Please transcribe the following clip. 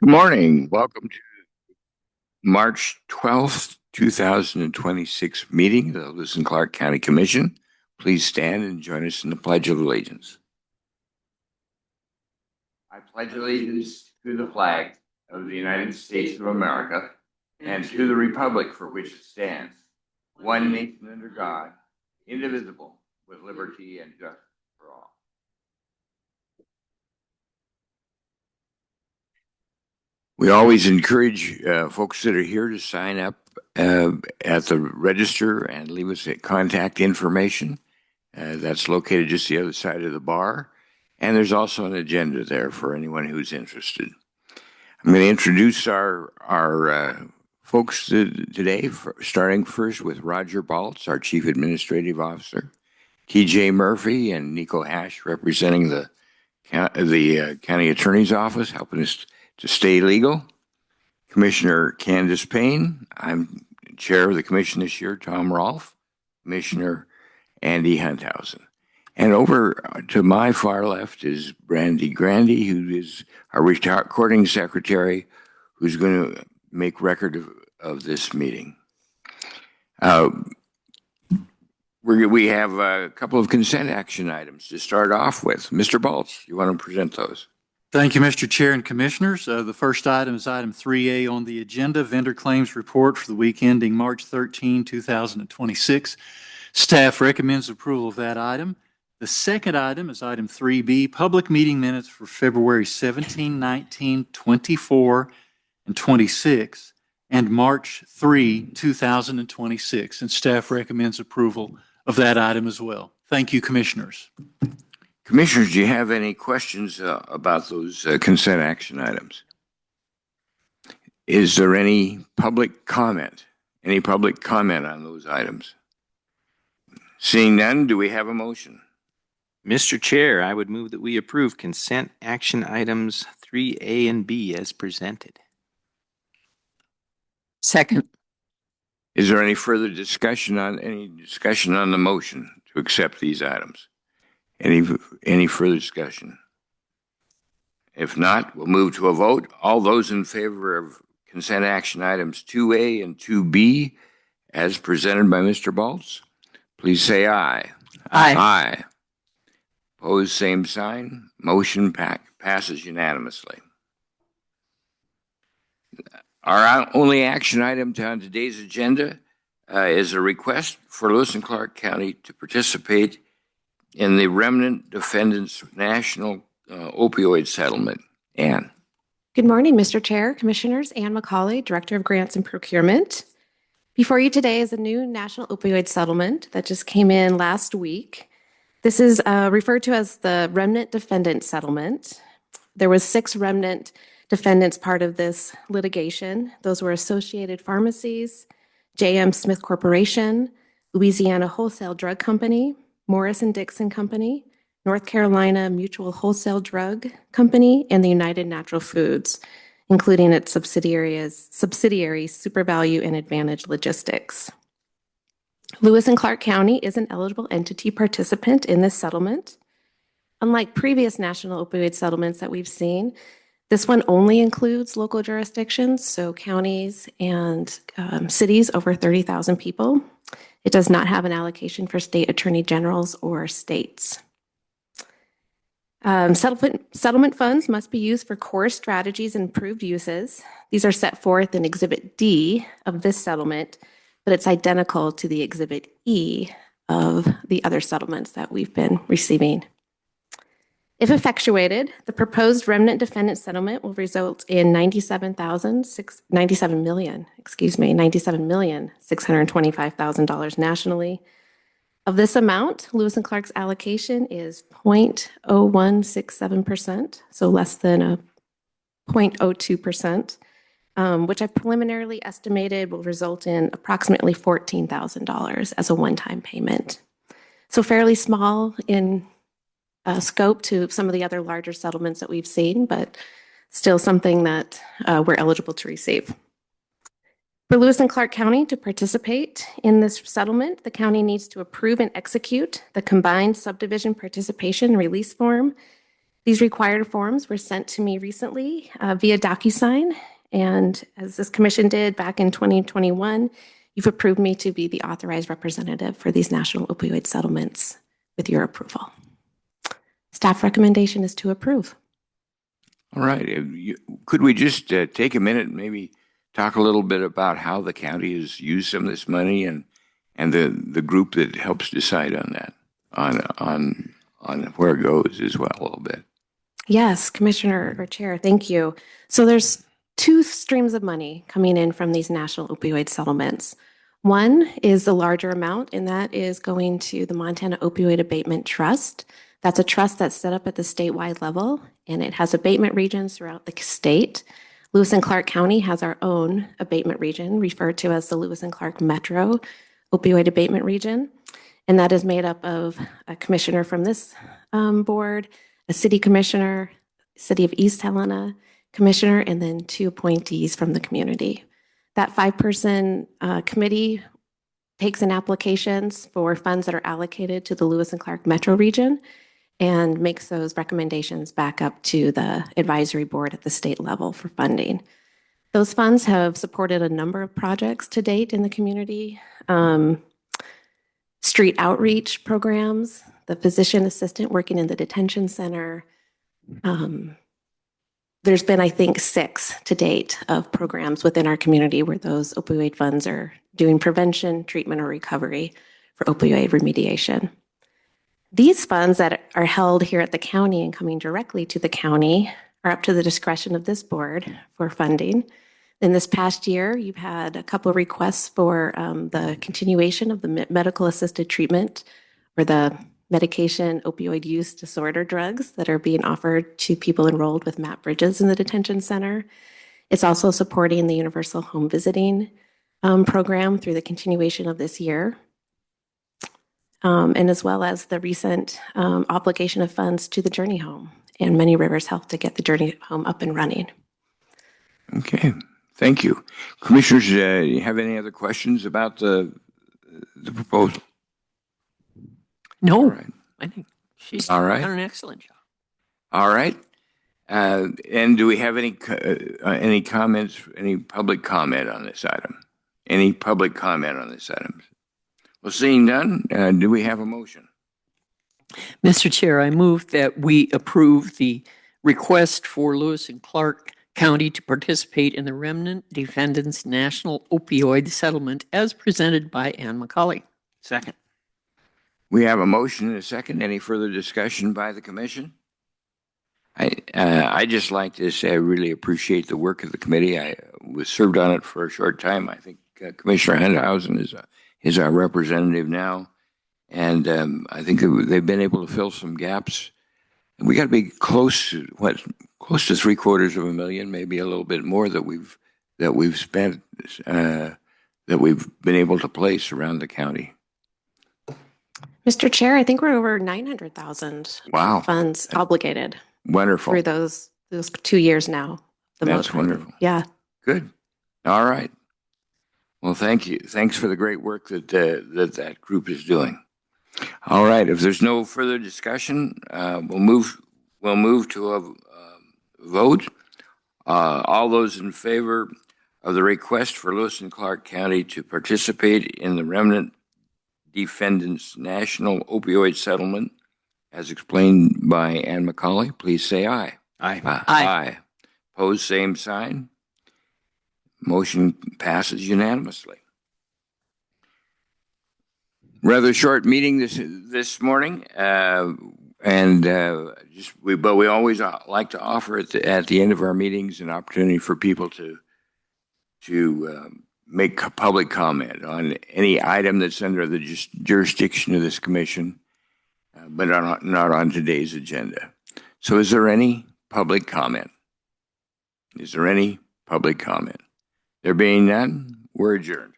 Good morning. Welcome to March 12th, 2026 meeting of the Lewis and Clark County Commission. Please stand and join us in the Pledge of Allegiance. I pledge allegiance to the flag of the United States of America and to the republic for which it stands, one nation under God, indivisible, with liberty and justice for all. We always encourage folks that are here to sign up at the register and leave us contact information. That's located just the other side of the bar. And there's also an agenda there for anyone who's interested. I'm going to introduce our folks today, starting first with Roger Baltz, our Chief Administrative Officer, TJ Murphy and Nico Hash representing the County Attorney's Office, helping us to stay legal. Commissioner Candace Payne. I'm chair of the commission this year, Tom Rolfe. Commissioner Andy Hunthausen. And over to my far left is Brandi Grande, who is our recording secretary, who's going to make record of this meeting. We have a couple of consent action items to start off with. Mr. Baltz, you want to present those? Thank you, Mr. Chair and Commissioners. The first item is item 3A on the agenda, vendor claims report for the week ending March 13, 2026. Staff recommends approval of that item. The second item is item 3B, public meeting minutes for February 17, 19, 24, and 26, and March 3, 2026. And staff recommends approval of that item as well. Thank you, Commissioners. Commissioners, do you have any questions about those consent action items? Is there any public comment? Any public comment on those items? Seeing none, do we have a motion? Mr. Chair, I would move that we approve consent action items 3A and B as presented. Second. Is there any further discussion on the motion to accept these items? Any further discussion? If not, we'll move to a vote. All those in favor of consent action items 2A and 2B as presented by Mr. Baltz, please say aye. Aye. Aye. Opposed, same sign. Motion passes unanimously. Our only action item on today's agenda is a request for Lewis and Clark County to participate in the Remnant Defendants National Opioid Settlement. Ann. Good morning, Mr. Chair, Commissioners. Ann McCauley, Director of Grants and Procurement. Before you today is a new national opioid settlement that just came in last week. This is referred to as the Remnant Defendant Settlement. There was 6 Remnant defendants part of this litigation. Those were Associated Pharmacies, J.M. Smith Corporation, Louisiana Wholesale Drug Company, Morrison-Dixon Company, North Carolina Mutual Wholesale Drug Company, and the United Natural Foods, including its subsidiaries SuperValue and Advantage Logistics. Lewis and Clark County is an eligible entity participant in this settlement. Unlike previous national opioid settlements that we've seen, this one only includes local jurisdictions, so counties and cities over 30,000 people. It does not have an allocation for state attorney generals or states. Settlement funds must be used for core strategies and approved uses. These are set forth in Exhibit D of this settlement, but it's identical to the Exhibit E of the other settlements that we've been receiving. If effectuated, the proposed remnant defendant settlement will result in $97,625,000 nationally. Of this amount, Lewis and Clark's allocation is 0.0167%, so less than a 0.02%, which I've preliminarily estimated will result in approximately $14,000 as a one-time payment. So fairly small in scope to some of the other larger settlements that we've seen, but still something that we're eligible to receive. For Lewis and Clark County to participate in this settlement, the county needs to approve and execute the combined subdivision participation release form These required forms were sent to me recently via DocuSign. And as this commission did back in 2021, you've approved me to be the authorized representative for these national opioid settlements with your approval. Staff recommendation is to approve. All right. Could we just take a minute and maybe talk a little bit about how the county has used some of this money and the group that helps decide on that, on where it goes as well a little bit? Yes, Commissioner or Chair, thank you. So there's two streams of money coming in from these national opioid settlements. One is the larger amount, and that is going to the Montana Opioid Abatement Trust. That's a trust that's set up at the statewide level, and it has abatement regions throughout the state. Lewis and Clark County has our own abatement region, referred to as the Lewis and Clark Metro Opioid Abatement Region, and that is made up of a commissioner from this board, a city commissioner, City of East Helena commissioner, and then 2 appointees from the community. That 5-person committee takes in applications for funds that are allocated to the Lewis and Clark Metro region and makes those recommendations back up to the advisory board at the state level for funding. Those funds have supported a number of projects to date in the community. Street outreach programs, the physician assistant working in the detention center. There's been, I think, 6 to date of programs within our community where those opioid funds are doing prevention, treatment, or recovery for opioid remediation. These funds that are held here at the county and coming directly to the county are up to the discretion of this board for funding. In this past year, you've had a couple of requests for the continuation of the medical assisted treatment or the medication opioid use disorder drugs that are being offered to people enrolled with MAP Bridges in the detention center. It's also supporting the universal home visiting program through the continuation of this year. And as well as the recent obligation of funds to the Journey Home and Many Rivers Health to get the Journey Home up and running. Okay, thank you. Commissioners, you have any other questions about the proposal? No, All right. I think she's All right. done an excellent job. All right. And do we have any comments, any public comment on this item? Any public comment on this item? Well, seeing none, do we have a motion? Mr. Chair, I move that we approve the request for Lewis and Clark County to participate in the Remnant Defendants National Opioid Settlement as presented by Ann McCauley. Second. We have a motion and a second. Any further discussion by the commission? I just like to say I really appreciate the work of the committee. I was served on it for a short time. I think Commissioner Hendhausen is our representative now, and I think they've been able to fill some gaps. And we got to be close to close to $750,000, maybe a little bit more that we've spent that we've been able to place around the county. Mr. Chair, I think we're over 900,000 Wow. funds obligated Wonderful. through those 2 years now. That's wonderful. Yeah. Good. All right. Well, thank you. Thanks for the great work that group is doing. All right. If there's no further discussion, we'll move to a vote. All those in favor of the request for Lewis and Clark County to participate in the Remnant Defendants National Opioid Settlement, as explained by Ann McCauley, please say aye. Aye. Aye. Opposed, same sign. Motion passes unanimously. Rather short meeting this morning, but we always like to offer at the end of our meetings an opportunity for people to make a public comment on any item that's under the jurisdiction of this commission, but not on today's agenda. So is there any public comment? Is there any public comment? There being none, we're adjourned.